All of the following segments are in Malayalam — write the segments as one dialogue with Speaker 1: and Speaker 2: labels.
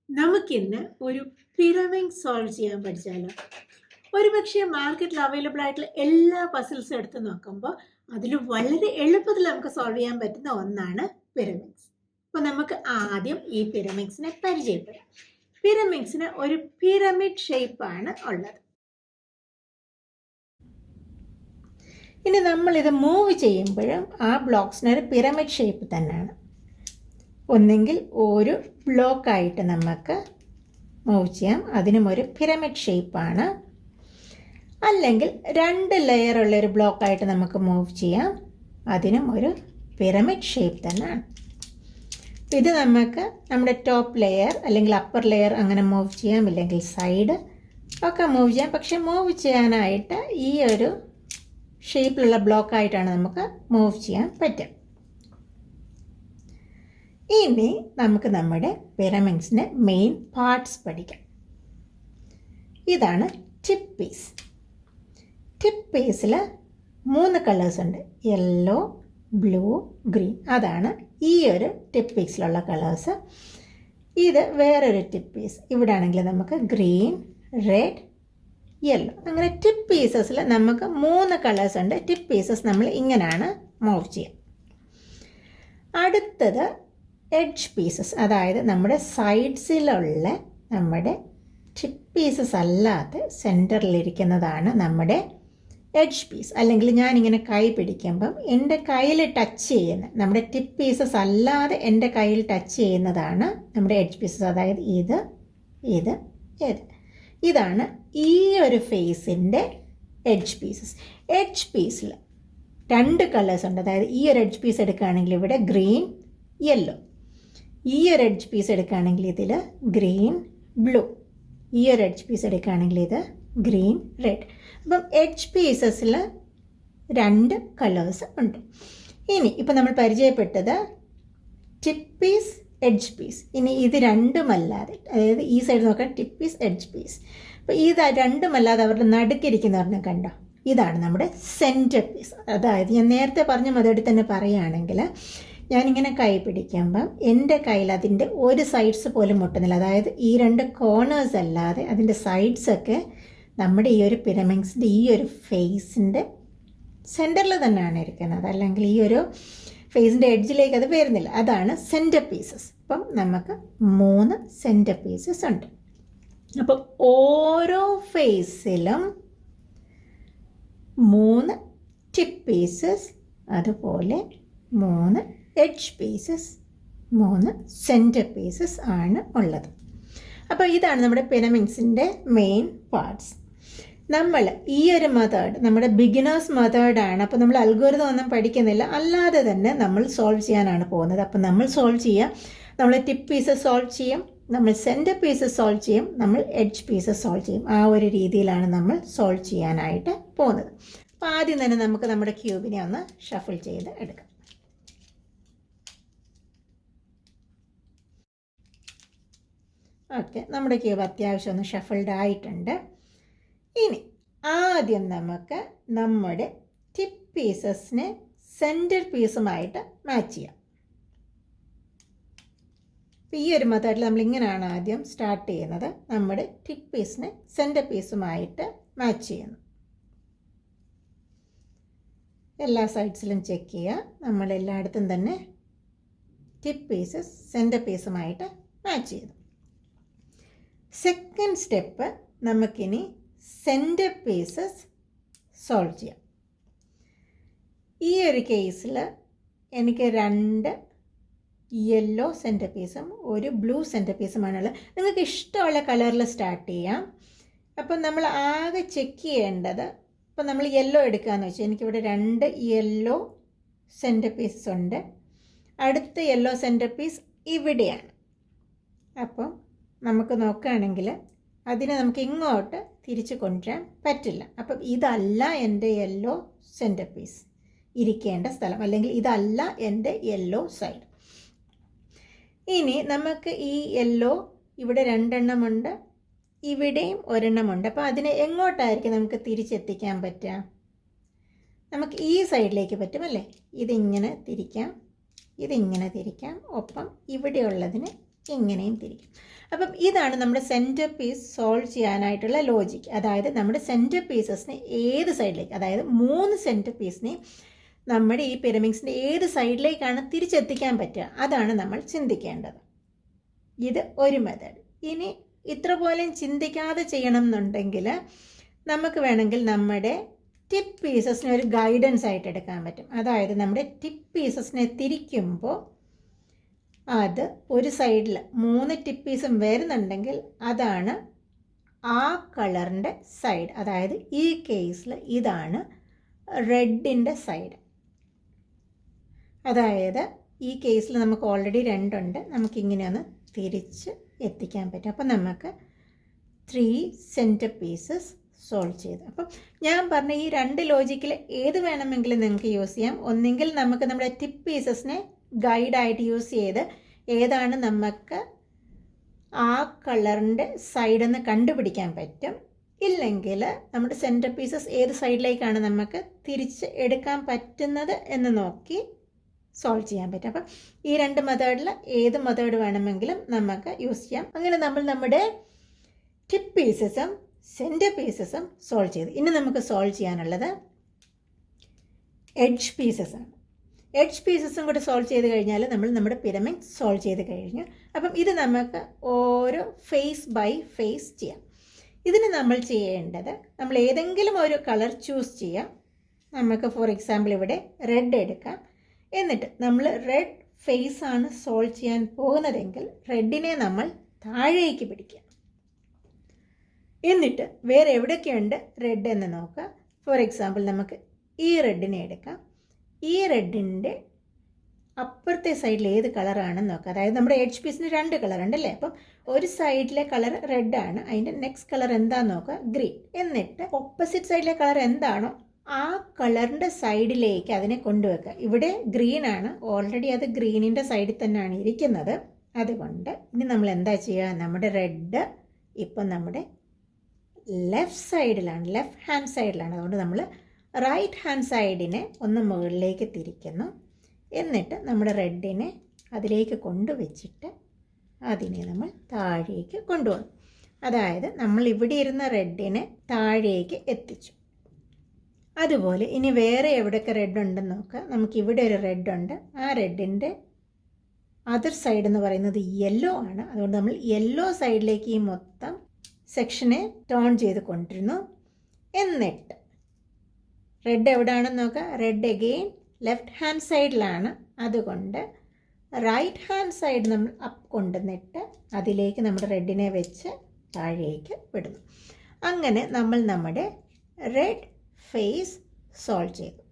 Speaker 1: നമുക്കിന്ന് ഒരു പിരമിഡ് സോൾവ് ചെയ്യാൻ പഠിച്ചാലോ? ഒരുപക്ഷെ മാർക്കറ്റിൽ അവൈലബിൾ ആയിട്ടുള്ള എല്ലാ പസിൽസും എടുത്ത് നോക്കുമ്പോൾ അതിൽ വളരെ എളുപ്പത്തിൽ നമുക്ക് സോൾവ് ചെയ്യാൻ പറ്റുന്ന ഒന്നാണ് പിരമിഡ്സ്. അപ്പോൾ നമുക്ക് ആദ്യം ഈ പിരമിഡ്സിനെ പരിചയപ്പെടാം. പിരമിഡ്സിന് ഒരു പിരമിഡ് ഷേപ്പാണ് ഉള്ളത്. ഇനി നമ്മളിത് മൂവ് ചെയ്യുമ്പോഴും ആ ബ്ലോക്സിന് ഒരു പിരമിഡ് ഷേപ്പ് തന്നെയാണ്. ഒന്നെങ്കിൽ ഒരു ബ്ലോക്കായിട്ട് നമുക്ക് മൂവ് ചെയ്യാം, അതിനും ഒരു പിരമിഡ് ഷേപ്പാണ്. അല്ലെങ്കിൽ 2 ലെയറുള്ള ഒരു ബ്ലോക്കായിട്ട് നമുക്ക് മൂവ് ചെയ്യാം, അതിനും ഒരു പിരമിഡ് ഷേപ്പ് തന്നെയാണ്. ഇത് നമുക്ക് നമ്മുടെ ടോപ്പ് ലെയർ അല്ലെങ്കിൽ അപ്പർ ലെയർ അങ്ങനെ മൂവ് ചെയ്യാം, ഇല്ലെങ്കിൽ സൈഡ് ഒക്കെ മൂവ് ചെയ്യാം. പക്ഷെ മൂവ് ചെയ്യാനായിട്ട് ഈ ഒരു ഷേപ്പിലുള്ള ബ്ലോക്കായിട്ടാണ് നമുക്ക് മൂവ് ചെയ്യാൻ പറ്റുക. ഇനി നമുക്ക് നമ്മുടെ പിരമിഡ്സിൻ്റെ മെയിൻ പാർട്സ് പഠിക്കാം. ഇതാണ് ടിപ്പ് പീസ്. ടിപ്പ് പീസിൽ 3 കളേഴ്സ് ഉണ്ട്: യെല്ലോ, ബ്ലൂ, ഗ്രീൻ. അതാണ് ഈ ഒരു ടിപ്പ് പീസിലുള്ള കളേഴ്സ്. ഇത് വേറൊരു ടിപ്പ് പീസ്. ഇവിടെ ആണെങ്കിൽ നമുക്ക് ഗ്രീൻ, റെഡ്, യെല്ലോ. അങ്ങനെ ടിപ്പ് പീസസിൽ നമുക്ക് 3 കളേഴ്സ് ഉണ്ട്. ടിപ്പ് പീസസ് നമ്മൾ ഇങ്ങനെയാണ് മൂവ് ചെയ്യുക. അടുത്തത് എഡ്ജ് പീസസ്, അതായത് നമ്മുടെ സൈഡ്സിലുള്ള നമ്മുടെ ടിപ്പ് പീസസ് അല്ലാതെ സെൻറ്ററിലിരിക്കുന്നതാണ് നമ്മുടെ എഡ്ജ് പീസ്. അല്ലെങ്കിൽ ഞാനിങ്ങനെ കൈ പിടിക്കുമ്പം എൻ്റെ കയ്യിൽ ടച്ച് ചെയ്യുന്ന നമ്മുടെ ടിപ്പ് പീസസ് അല്ലാതെ എൻ്റെ കയ്യിൽ ടച്ച് ചെയ്യുന്നതാണ് നമ്മുടെ എഡ്ജ് പീസസ്. അതായത് ഇത് ഇതാണ് ഈ ഒരു ഫേസിൻ്റെ എഡ്ജ് പീസസ്. എഡ്ജ് പീസിൽ 2 കളേഴ്സ് ഉണ്ട്. അതായത് ഈ ഒരു എഡ്ജ് പീസ് എടുക്കുകയാണെങ്കിൽ ഇവിടെ ഗ്രീൻ, യെല്ലോ. ഈ ഒരു എഡ്ജ് പീസ് എടുക്കുകയാണെങ്കിൽ ഇതിൽ ഗ്രീൻ, ബ്ലൂ. ഈ ഒരു എഡ്ജ് പീസ് എടുക്കുകയാണെങ്കിൽ ഇത് ഗ്രീൻ, റെഡ്. അപ്പം എഡ്ജ് പീസസിൽ 2 കളേഴ്സ് ഉണ്ട്. ഇപ്പം നമ്മൾ പരിചയപ്പെട്ടത് ടിപ്പ് പീസ്, എഡ്ജ് പീസ്. ഇനി ഇത് രണ്ടുമല്ലാതെ, അതായത് ഈ സൈഡ് നോക്കാൻ ടിപ്പ് പീസ്, എഡ്ജ് പീസ്. അപ്പോൾ ഇത് രണ്ടുമല്ലാതെ അവരുടെ നടുക്കിരിക്കുന്നവരെ കണ്ടോ, ഇതാണ് നമ്മുടെ സെൻറ്റർ പീസ്. അതായത് ഞാൻ നേരത്തെ പറഞ്ഞ മതോടി തന്നെ പറയുകയാണെങ്കിൽ, ഞാനിങ്ങനെ കൈ പിടിക്കുമ്പം എൻ്റെ കയ്യിൽ അതിൻ്റെ ഒരു സൈഡ്സ് പോലും മുട്ടുന്നില്ല. അതായത് ഈ 2 കോർണേഴ്സ് അല്ലാതെ അതിൻ്റെ സൈഡ്സൊക്കെ നമ്മുടെ ഈ ഒരു പിരമിഡ്സിൻ്റെ ഈ ഒരു ഫേസിൻ്റെ സെൻറ്ററിൽ തന്നെയാണ് ഇരിക്കുന്നത്. അല്ലെങ്കിൽ ഈ ഒരു ഫേസിൻ്റെ എഡ്ജിലേക്ക് അത് വരുന്നില്ല. അതാണ് സെൻറ്റർ പീസസ്. അപ്പം നമുക്ക് 3 സെൻറ്റർ പീസസ് ഉണ്ട്. അപ്പം ഓരോ ഫേസിലും 3 ടിപ്പ് പീസസ്, അതുപോലെ 3 എഡ്ജ് പീസസ്, 3 സെൻറ്റർ പീസസ് ആണ് ഉള്ളത്. അപ്പോൾ ഇതാണ് നമ്മുടെ പിരമിഡ്സിൻ്റെ മെയിൻ പാർട്സ്. നമ്മൾ ഈ ഒരു മെത്തേഡ് നമ്മുടെ ബിഗിനേഴ്സ് മെത്തേഡാണ്. അപ്പോൾ നമ്മൾ അൽഗോരിതം ഒന്നും പഠിക്കുന്നില്ല, അല്ലാതെ തന്നെ നമ്മൾ സോൾവ് ചെയ്യാനാണ് പോകുന്നത്. അപ്പോൾ നമ്മൾ സോൾവ് ചെയ്യാം, നമ്മൾ ടിപ്പ് പീസസ് സോൾവ് ചെയ്യും, നമ്മൾ സെൻറ്റർ പീസസ് സോൾവ് ചെയ്യും, നമ്മൾ എഡ്ജ് പീസസ് സോൾവ് ചെയ്യും. ആ ഒരു രീതിയിലാണ് നമ്മൾ സോൾവ് ചെയ്യാനായിട്ട് പോകുന്നത്. അപ്പോൾ ആദ്യം തന്നെ നമുക്ക് നമ്മുടെ ക്യൂബിനെ ഒന്ന് ഷഫിൾ ചെയ്ത് എടുക്കാം. ഓക്കെ, നമ്മുടെ ക്യൂബ് അത്യാവശ്യം ഒന്ന് ഷഫിൾഡ് ആയിട്ടുണ്ട്. ഇനി ആദ്യം നമുക്ക് നമ്മുടെ ടിപ്പ് പീസസിനെ സെൻറ്റർ പീസുമായിട്ട് മാച്ച് ചെയ്യാം. അപ്പോൾ ഈ ഒരു മെത്തേഡിൽ നമ്മളിങ്ങനെയാണ് ആദ്യം സ്റ്റാർട്ട് ചെയ്യുന്നത്. നമ്മുടെ ടിപ്പ് പീസിനെ സെൻറ്റർ പീസുമായിട്ട് മാച്ച് ചെയ്യുന്നു. എല്ലാ സൈഡ്സിലും ചെക്ക് ചെയ്യുക. നമ്മളെല്ലായിടത്തും തന്നെ ടിപ്പ് പീസസ് സെൻറ്റർ പീസുമായിട്ട് മാച്ച് ചെയ്തു. സെക്കൻഡ് സ്റ്റെപ്പ്, നമുക്കിനി സെൻറ്റർ പീസസ് സോൾവ് ചെയ്യാം. ഈ ഒരു കേസിൽ എനിക്ക് 2 യെല്ലോ സെൻറ്റർ പീസും 1 ബ്ലൂ സെൻറ്റർ പീസുമാണുള്ളത്. നിങ്ങൾക്ക് ഇഷ്ടമുള്ള കളറിൽ സ്റ്റാർട്ട് ചെയ്യാം. അപ്പം നമ്മൾ ആകെ ചെക്ക് ചെയ്യേണ്ടത്, ഇപ്പം നമ്മൾ യെല്ലോ എടുക്കുകയെന്ന് വെച്ചാൽ എനിക്കിവിടെ 2 യെല്ലോ സെൻറ്റർ പീസസ് ഉണ്ട്. അടുത്ത യെല്ലോ സെൻറ്റർ പീസ് ഇവിടെയാണ്. അപ്പം നമുക്ക് നോക്കുകയാണെങ്കിൽ അതിനെ നമുക്ക് ഇങ്ങോട്ട് തിരിച്ച് കൊണ്ടുവരാൻ പറ്റില്ല. അപ്പം ഇതല്ല എൻ്റെ യെല്ലോ സെൻറ്റർ പീസ് ഇരിക്കേണ്ട സ്ഥലം, അല്ലെങ്കിൽ ഇതല്ല എൻ്റെ യെല്ലോ സൈഡ്. ഇനി നമുക്ക് ഈ യെല്ലോ ഇവിടെ 2 എണ്ണമുണ്ട്, ഇവിടെയും 1 എണ്ണമുണ്ട്. അപ്പോൾ അതിനെ എങ്ങോട്ടായിരിക്കും നമുക്ക് തിരിച്ചെത്തിക്കാൻ പറ്റുക? നമുക്ക് ഈ സൈഡിലേക്ക് പറ്റും അല്ലേ? ഇതിങ്ങനെ തിരിക്കാം, ഇതിങ്ങനെ തിരിക്കാം. ഒപ്പം ഇവിടെയുള്ളതിന് ഇങ്ങനെയും തിരിക്കും. അപ്പം ഇതാണ് നമ്മുടെ സെൻറ്റർ പീസ് സോൾവ് ചെയ്യാനായിട്ടുള്ള ലോജിക്ക്. അതായത് നമ്മുടെ സെൻറ്റർ പീസസിനെ ഏത് സൈഡിലേക്ക്, അതായത് 3 സെൻറ്റർ പീസിനെ നമ്മുടെ ഈ പിരമിഡ്സിൻ്റെ ഏത് സൈഡിലേക്കാണ് തിരിച്ചെത്തിക്കാൻ പറ്റുക, അതാണ് നമ്മൾ ചിന്തിക്കേണ്ടത്. ഇത് ഒരു മെത്തേഡ്. ഇനി ഇത്ര പോലും ചിന്തിക്കാതെ ചെയ്യണം എന്നുണ്ടെങ്കിൽ നമുക്ക് വേണമെങ്കിൽ നമ്മുടെ ടിപ്പ് പീസസിനെ ഒരു ഗൈഡൻസ് ആയിട്ട് എടുക്കാൻ പറ്റും. അതായത് നമ്മുടെ ടിപ്പ് പീസസിനെ തിരിക്കുമ്പോൾ അത് ഒരു സൈഡിൽ 3 ടിപ്പ് പീസും വരുന്നുണ്ടെങ്കിൽ അതാണ് ആ കളറിൻ്റെ സൈഡ്. അതായത് ഈ കേസിൽ ഇതാണ് റെഡിൻ്റെ സൈഡ്. അതായത് ഈ കേസിൽ നമുക്ക് ഓൾറെഡി 2 ഉണ്ട്, നമുക്കിങ്ങനെ ഒന്ന് തിരിച്ച് എത്തിക്കാൻ പറ്റും. അപ്പം നമുക്ക് 3 സെൻറ്റർ പീസസ് സോൾവ് ചെയ്ത്. അപ്പം ഞാൻ പറഞ്ഞ ഈ 2 ലോജിക്കിൽ ഏത് വേണമെങ്കിലും നിങ്ങൾക്ക് യൂസ് ചെയ്യാം. ഒന്നെങ്കിൽ നമുക്ക് നമ്മുടെ ടിപ്പ് പീസസിനെ ഗൈഡായിട്ട് യൂസ് ചെയ്ത് ഏതാണ് നമുക്ക് ആ കളറിൻ്റെ സൈഡെന്ന് കണ്ടുപിടിക്കാൻ പറ്റും. ഇല്ലെങ്കിൽ നമ്മുടെ സെൻറ്റർ പീസസ് ഏത് സൈഡിലേക്കാണ് നമുക്ക് തിരിച്ച് എടുക്കാൻ പറ്റുന്നത് എന്ന് നോക്കി സോൾവ് ചെയ്യാൻ പറ്റും. അപ്പം ഈ 2 മെത്തേഡിൽ ഏത് മെത്തേഡ് വേണമെങ്കിലും നമുക്ക് യൂസ് ചെയ്യാം. അങ്ങനെ നമ്മൾ നമ്മുടെ ടിപ്പ് പീസസും സെൻറ്റർ പീസസും സോൾവ് ചെയ്തു. ഇനി നമുക്ക് സോൾവ് ചെയ്യാനുള്ളത് എഡ്ജ് പീസസാണ്. എഡ്ജ് പീസസും കൂടെ സോൾവ് ചെയ്ത് കഴിഞ്ഞാൽ നമ്മൾ നമ്മുടെ പിരമിഡ് സോൾവ് ചെയ്ത് കഴിഞ്ഞു. അപ്പം ഇത് നമുക്ക് ഓരോ ഫേസ് ബൈ ഫേസ് ചെയ്യാം. ഇതിന് നമ്മൾ ചെയ്യേണ്ടത്, നമ്മൾ ഏതെങ്കിലും ഒരു കളർ ചൂസ് ചെയ്യാം. നമുക്ക് ഫോർ എക്സാമ്പിൾ ഇവിടെ റെഡ് എടുക്കാം. എന്നിട്ട് നമ്മൾ റെഡ് ഫേസ് ആണ് സോൾവ് ചെയ്യാൻ പോകുന്നതെങ്കിൽ റെഡിനെ നമ്മൾ താഴേക്ക് പിടിക്കുക. എന്നിട്ട് വേറെ എവിടെയൊക്കെയുണ്ട് റെഡ് എന്ന് നോക്കുക. ഫോർ എക്സാമ്പിൾ നമുക്ക് ഈ റെഡിനെ എടുക്കാം. ഈ റെഡിൻ്റെ അപ്പുറത്തെ സൈഡിൽ ഏത് കളറാണെന്ന് നോക്കുക. അതായത് നമ്മുടെ എഡ്ജ് പീസിന് 2 കളർ ഉണ്ടല്ലേ. അപ്പം ഒരു സൈഡിലെ കളർ റെഡാണ്, അതിൻ്റെ നെക്സ്റ്റ് കളർ എന്താണെന്ന് നോക്കുക, ഗ്രീൻ. എന്നിട്ട് ഓപ്പോസിറ്റ് സൈഡിലെ കളർ എന്താണോ ആ കളറിൻ്റെ സൈഡിലേക്ക് അതിനെ കൊണ്ടുവെക്കുക. ഇവിടെ ഗ്രീനാണ്, ഓൾറെഡി അത് ഗ്രീനിൻ്റെ സൈഡിൽ തന്നെയാണ് ഇരിക്കുന്നത്. അതുകൊണ്ട് ഇനി നമ്മൾ എന്താ ചെയ്യുക, നമ്മുടെ റെഡ് ഇപ്പം നമ്മുടെ ലെഫ്റ്റ് സൈഡിലാണ്, ലെഫ്റ്റ് ഹാൻഡ് സൈഡിലാണ്. അതുകൊണ്ട് നമ്മൾ റൈറ്റ് ഹാൻഡ് സൈഡിനെ ഒന്ന് മുകളിലേക്ക് തിരിക്കുന്നു. എന്നിട്ട് നമ്മുടെ റെഡിനെ അതിലേക്ക് കൊണ്ടുവച്ചിട്ട് അതിനെ നമ്മൾ താഴേക്ക് കൊണ്ടുവന്നു. അതായത് നമ്മൾ ഇവിടെ ഇരുന്ന റെഡിനെ താഴേക്ക് എത്തിച്ചു. അതുപോലെ ഇനി വേറെ എവിടെയൊക്കെ റെഡ് ഉണ്ടെന്ന് നോക്കുക. നമുക്കിവിടെ ഒരു റെഡ് ഉണ്ട്. ആ റെഡിൻ്റെ അതർ സൈഡ് എന്ന് പറയുന്നത് യെല്ലോ ആണ്. അതുകൊണ്ട് നമ്മൾ യെല്ലോ സൈഡിലേക്ക് ഈ മൊത്തം സെക്ഷനെ ടേൺ ചെയ്ത് കൊണ്ടിരുന്നു. എന്നിട്ട് റെഡ് എവിടെയാണെന്ന് നോക്കുക. റെഡ് അഗെയിൻ ലെഫ്റ്റ് ഹാൻഡ് സൈഡിലാണ്. അതുകൊണ്ട് റൈറ്റ് ഹാൻഡ് സൈഡ് നമ്മൾ അപ്പ് കൊണ്ടുവന്നിട്ട് അതിലേക്ക് നമ്മുടെ റെഡിനെ വെച്ച് താഴേക്ക് വിടുന്നു. അങ്ങനെ നമ്മൾ നമ്മുടെ റെഡ് ഫേസ് സോൾവ് ചെയ്തു.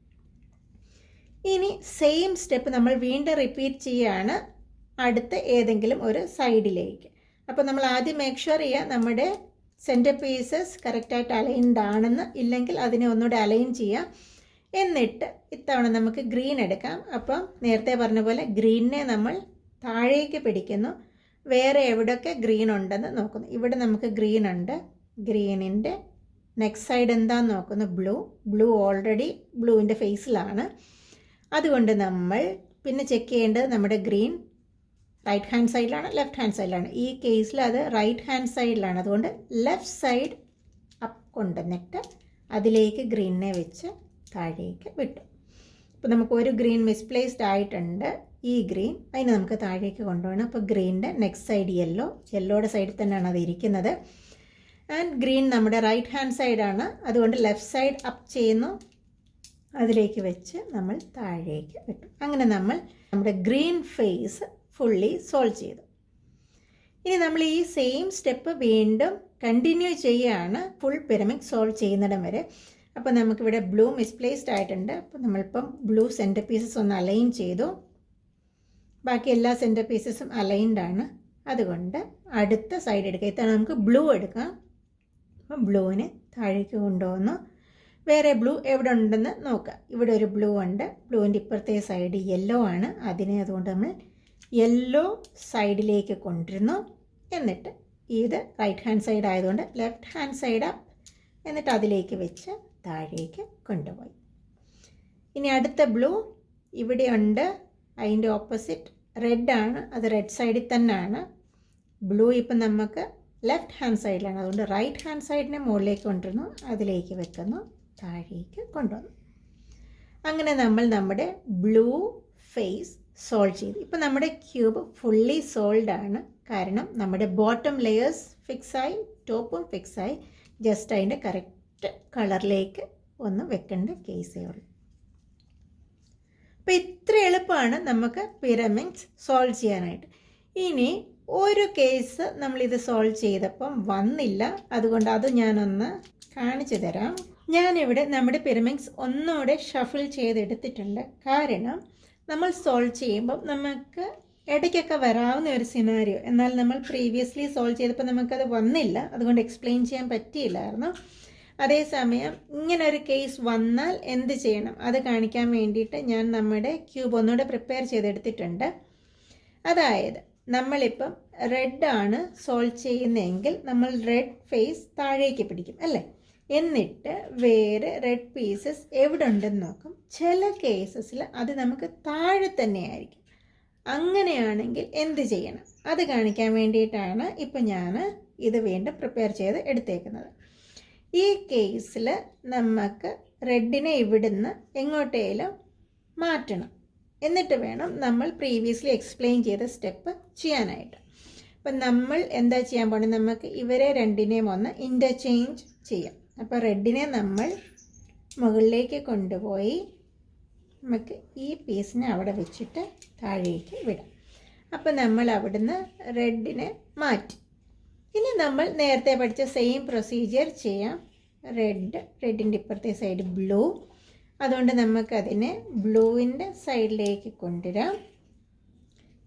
Speaker 1: ഇനി സെയിം സ്റ്റെപ്പ് നമ്മൾ വീണ്ടും റിപ്പീറ്റ് ചെയ്യുകയാണ് അടുത്ത ഏതെങ്കിലും ഒരു സൈഡിലേക്ക്. അപ്പോൾ നമ്മൾ ആദ്യം മേക്ക് ഷുവർ ചെയ്യുക നമ്മുടെ സെൻറ്റർ പീസസ് കറക്റ്റായിട്ട് അലൈൻഡ് ആണെന്ന്. ഇല്ലെങ്കിൽ അതിനെ ഒന്നുകൂടെ അലൈൻ ചെയ്യാം. എന്നിട്ട് ഇത്തവണ നമുക്ക് ഗ്രീൻ എടുക്കാം. അപ്പം നേരത്തെ പറഞ്ഞ പോലെ ഗ്രീനിനെ നമ്മൾ താഴേക്ക് പിടിക്കുന്നു. വേറെ എവിടെയൊക്കെ ഗ്രീൻ ഉണ്ടെന്ന് നോക്കുന്നു. ഇവിടെ നമുക്ക് ഗ്രീൻ ഉണ്ട്. ഗ്രീനിൻ്റെ നെക്സ്റ്റ് സൈഡ് എന്താണെന്ന് നോക്കുന്നു, ബ്ലൂ ഓൾറെഡി ബ്ലൂവിൻ്റെ ഫേസിലാണ്. അതുകൊണ്ട് നമ്മൾ പിന്നെ ചെക്ക് ചെയ്യേണ്ടത് നമ്മുടെ ഗ്രീൻ റൈറ്റ് ഹാൻഡ് സൈഡിലാണ് ലെഫ്റ്റ് ഹാൻഡ് സൈഡിലാണ്. ഈ കേസിൽ അത് റൈറ്റ് ഹാൻഡ് സൈഡിലാണ്. അതുകൊണ്ട് ലെഫ്റ്റ് സൈഡ് അപ്പ് കൊണ്ടുവന്നിട്ട് അതിലേക്ക് ഗ്രീനിനെ വെച്ച് താഴേക്ക് വിട്ടു. അപ്പോൾ നമുക്ക് ഒരു ഗ്രീൻ മിസ്പ്ലേസ്ഡ് ആയിട്ടുണ്ട്. ഈ ഗ്രീൻ അതിനെ നമുക്ക് താഴേക്ക് കൊണ്ടുപോകണം. അപ്പോൾ ഗ്രീനിൻ്റെ നെക്സ്റ്റ് സൈഡ് യെല്ലോയുടെ സൈഡിൽ തന്നെയാണ് അത് ഇരിക്കുന്നത്. ആൻഡ് ഗ്രീൻ നമ്മുടെ റൈറ്റ് ഹാൻഡ് സൈഡാണ്. അതുകൊണ്ട് ലെഫ്റ്റ് സൈഡ് അപ്പ് ചെയ്യുന്നു, അതിലേക്ക് വെച്ച് നമ്മൾ താഴേക്ക് വിട്ടു. അങ്ങനെ നമ്മൾ നമ്മുടെ ഗ്രീൻ ഫേസ് ഫുള്ളി സോൾവ് ചെയ്തു. ഇനി നമ്മൾ ഈ സെയിം സ്റ്റെപ്പ് വീണ്ടും കണ്ടിന്യൂ ചെയ്യുകയാണ് ഫുൾ പിരമിഡ് സോൾവ് ചെയ്യുന്നിടം വരെ. അപ്പോൾ നമുക്കിവിടെ ബ്ലൂ മിസ്പ്ലേസ്ഡ് ആയിട്ടുണ്ട്. അപ്പോൾ നമ്മളിപ്പം ബ്ലൂ സെൻറ്റർ പീസസ് ഒന്ന് അലൈൻ ചെയ്തു. ബാക്കി എല്ലാ സെൻറ്റർ പീസസും അലൈൻഡ് ആണ്. അതുകൊണ്ട് അടുത്ത സൈഡ് എടുക്കുക. ഇത്തവണ നമുക്ക് ബ്ലൂ എടുക്കാം. അപ്പം ബ്ലൂവിനെ താഴേക്ക് കൊണ്ടുവന്നു. വേറെ ബ്ലൂ എവിടെ ഉണ്ടെന്ന് നോക്കുക. ഇവിടെ ഒരു ബ്ലൂ ഉണ്ട്. ബ്ലൂവിൻ്റെ ഇപ്പുറത്തെ സൈഡ് യെല്ലോ ആണ്. അതിനെ അതുകൊണ്ട് നമ്മൾ യെല്ലോ സൈഡിലേക്ക് കൊണ്ടിരുന്നു. എന്നിട്ട് ഇത് റൈറ്റ് ഹാൻഡ് സൈഡ് ആയതുകൊണ്ട് ലെഫ്റ്റ് ഹാൻഡ് സൈഡ് അപ്പ്, എന്നിട്ട് അതിലേക്ക് വെച്ച് താഴേക്ക് കൊണ്ടുപോയി. ഇനി അടുത്ത ബ്ലൂ ഇവിടെയുണ്ട്. അതിൻ്റെ ഓപ്പോസിറ്റ് റെഡാണ്. അത് റെഡ് സൈഡിൽ തന്നെയാണ്. ബ്ലൂ ഇപ്പം നമുക്ക് ലെഫ്റ്റ് ഹാൻഡ് സൈഡിലാണ്, അതുകൊണ്ട് റൈറ്റ് ഹാൻഡ് സൈഡിനെ മുകളിലേക്ക് കൊണ്ടുവരുന്നു, അതിലേക്ക് വെക്കുന്നു, താഴേക്ക് കൊണ്ടുവന്നു. അങ്ങനെ നമ്മൾ നമ്മുടെ ബ്ലൂ ഫേസ് സോൾവ് ചെയ്തു. ഇപ്പം നമ്മുടെ ക്യൂബ് ഫുള്ളി സോൾഡ് ആണ്. കാരണം നമ്മുടെ ബോട്ടം ലെയേഴ്സ് ഫിക്സായി, ടോപ്പും ഫിക്സായി. ജസ്റ്റ് അതിൻ്റെ കറക്റ്റ് കളറിലേക്ക് ഒന്ന് വെക്കേണ്ട കേസേ ഉള്ളൂ. അപ്പോൾ ഇത്ര എളുപ്പമാണ് നമുക്ക് പിരമിഡ്സ് സോൾവ് ചെയ്യാനായിട്ട്. ഇനി ഒരു കേസ് നമ്മളിത് സോൾവ് ചെയ്തപ്പം വന്നില്ല, അതുകൊണ്ട് അത് ഞാനൊന്ന് കാണിച്ചു തരാം. ഞാനിവിടെ നമ്മുടെ പിരമിഡ്സ് ഒന്നുകൂടെ ഷഫിൾ ചെയ്തെടുത്തിട്ടുണ്ട്. കാരണം നമ്മൾ സോൾവ് ചെയ്യുമ്പം നമുക്ക് ഇടയ്ക്കൊക്കെ വരാവുന്ന ഒരു സിനാരിയോ, എന്നാൽ നമ്മൾ പ്രീവിയസ്ലി സോൾവ് ചെയ്തപ്പോൾ നമുക്കത് വന്നില്ല, അതുകൊണ്ട് എക്സ്പ്ലെയിൻ ചെയ്യാൻ പറ്റിയില്ലായിരുന്നു. അതേസമയം ഇങ്ങനൊരു കേസ് വന്നാൽ എന്ത് ചെയ്യണം അത് കാണിക്കാൻ വേണ്ടിയിട്ട് ഞാൻ നമ്മുടെ ക്യൂബ് ഒന്നുകൂടെ പ്രിപ്പയർ ചെയ്തെടുത്തിട്ടുണ്ട്. അതായത് നമ്മളിപ്പം റെഡാണ് സോൾവ് ചെയ്യുന്നതെങ്കിൽ നമ്മൾ റെഡ് ഫേസ് താഴേക്ക് പിടിക്കും അല്ലേ, എന്നിട്ട് വേറെ റെഡ് പീസസ് എവിടെ ഉണ്ടെന്ന് നോക്കും. ചില കേസസിൽ അത് നമുക്ക് താഴെ തന്നെയായിരിക്കും. അങ്ങനെയാണെങ്കിൽ എന്ത് ചെയ്യണം അത് കാണിക്കാൻ വേണ്ടിയിട്ടാണ് ഇപ്പം ഞാൻ ഇത് വീണ്ടും പ്രിപ്പയർ ചെയ്ത് എടുത്തേക്കുന്നത്. ഈ കേസിൽ നമുക്ക് റെഡിനെ ഇവിടുന്ന് എങ്ങോട്ടേലും മാറ്റണം, എന്നിട്ട് വേണം നമ്മൾ പ്രീവിയസ്ലി എക്സ്പ്ലെയിൻ ചെയ്ത സ്റ്റെപ്പ് ചെയ്യാനായിട്ട്. അപ്പം നമ്മൾ എന്താ ചെയ്യാൻ പോകണം, നമുക്ക് ഇവരെ രണ്ടിനെയും ഒന്ന് ഇൻ്റർചേഞ്ച് ചെയ്യാം. അപ്പോൾ റെഡിനെ നമ്മൾ മുകളിലേക്ക് കൊണ്ടുപോയി നമുക്ക് ഈ പീസിനെ അവിടെ വെച്ചിട്ട് താഴേക്ക് വിടാം. അപ്പോൾ നമ്മൾ അവിടുന്ന് റെഡിനെ മാറ്റി. ഇനി നമ്മൾ നേരത്തെ പഠിച്ച സെയിം പ്രൊസീജിയർ ചെയ്യാം. റെഡിൻ്റെ ഇപ്പുറത്തെ സൈഡ് ബ്ലൂ, അതുകൊണ്ട് നമുക്കതിനെ ബ്ലൂവിൻ്റെ സൈഡിലേക്ക് കൊണ്ടുവരാം.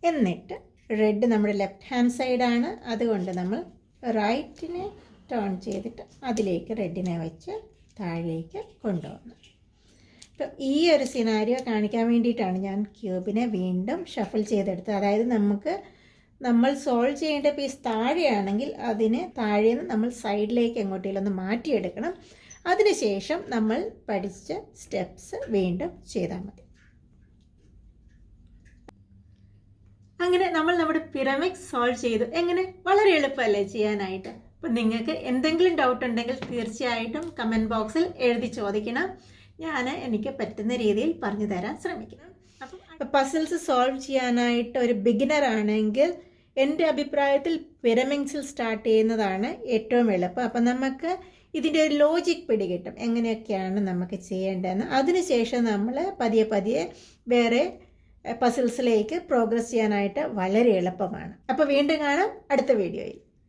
Speaker 1: എന്നിട്ട് റെഡ് നമ്മുടെ ലെഫ്റ്റ് ഹാൻഡ് സൈഡാണ്, അതുകൊണ്ട് നമ്മൾ റൈറ്റിനെ ടേൺ ചെയ്തിട്ട് അതിലേക്ക് റെഡിനെ വെച്ച് താഴേക്ക് കൊണ്ടുവന്നു. അപ്പം ഈ ഒരു സിനാരിയോ കാണിക്കാൻ വേണ്ടിയിട്ടാണ് ഞാൻ ക്യൂബിനെ വീണ്ടും ഷഫിൾ ചെയ്തെടുത്തത്. അതായത് നമ്മൾ സോൾവ് ചെയ്യേണ്ട പീസ് താഴെയാണെങ്കിൽ അതിനെ താഴെ നിന്ന് നമ്മൾ സൈഡിലേക്ക് എങ്ങോട്ടേലും ഒന്ന് മാറ്റിയെടുക്കണം. അതിനുശേഷം നമ്മൾ പഠിച്ച സ്റ്റെപ്സ് വീണ്ടും ചെയ്താൽ മതി. അങ്ങനെ നമ്മൾ നമ്മുടെ പിരമിഡ്സ് സോൾവ് ചെയ്തു. എങ്ങനെ? വളരെ എളുപ്പമല്ലേ ചെയ്യാനായിട്ട്. അപ്പം നിങ്ങൾക്ക് എന്തെങ്കിലും ഡൗട്ട് ഉണ്ടെങ്കിൽ തീർച്ചയായിട്ടും കമൻറ്റ് ബോക്സിൽ എഴുതി ചോദിക്കണം. എനിക്ക് പറ്റുന്ന രീതിയിൽ പറഞ്ഞു തരാൻ ശ്രമിക്കണം. അപ്പം പസിൽസ് സോൾവ് ചെയ്യാനായിട്ട് ഒരു ബിഗിനർ ആണെങ്കിൽ എൻ്റെ അഭിപ്രായത്തിൽ പിരമിഡ്സിൽ സ്റ്റാർട്ട് ചെയ്യുന്നതാണ് ഏറ്റവും എളുപ്പം. അപ്പം നമുക്ക് ഇതിൻ്റെ ഒരു ലോജിക് പിടികിട്ടും, എങ്ങനെയൊക്കെയാണ് നമുക്ക് ചെയ്യേണ്ടതെന്ന്. അതിനുശേഷം നമ്മൾ പതിയെ വേറെ പസിൽസിലേക്ക് പ്രോഗ്രസ് ചെയ്യാനായിട്ട് വളരെ എളുപ്പമാണ്. അപ്പോൾ വീണ്ടും കാണാം അടുത്ത വീഡിയോയിൽ.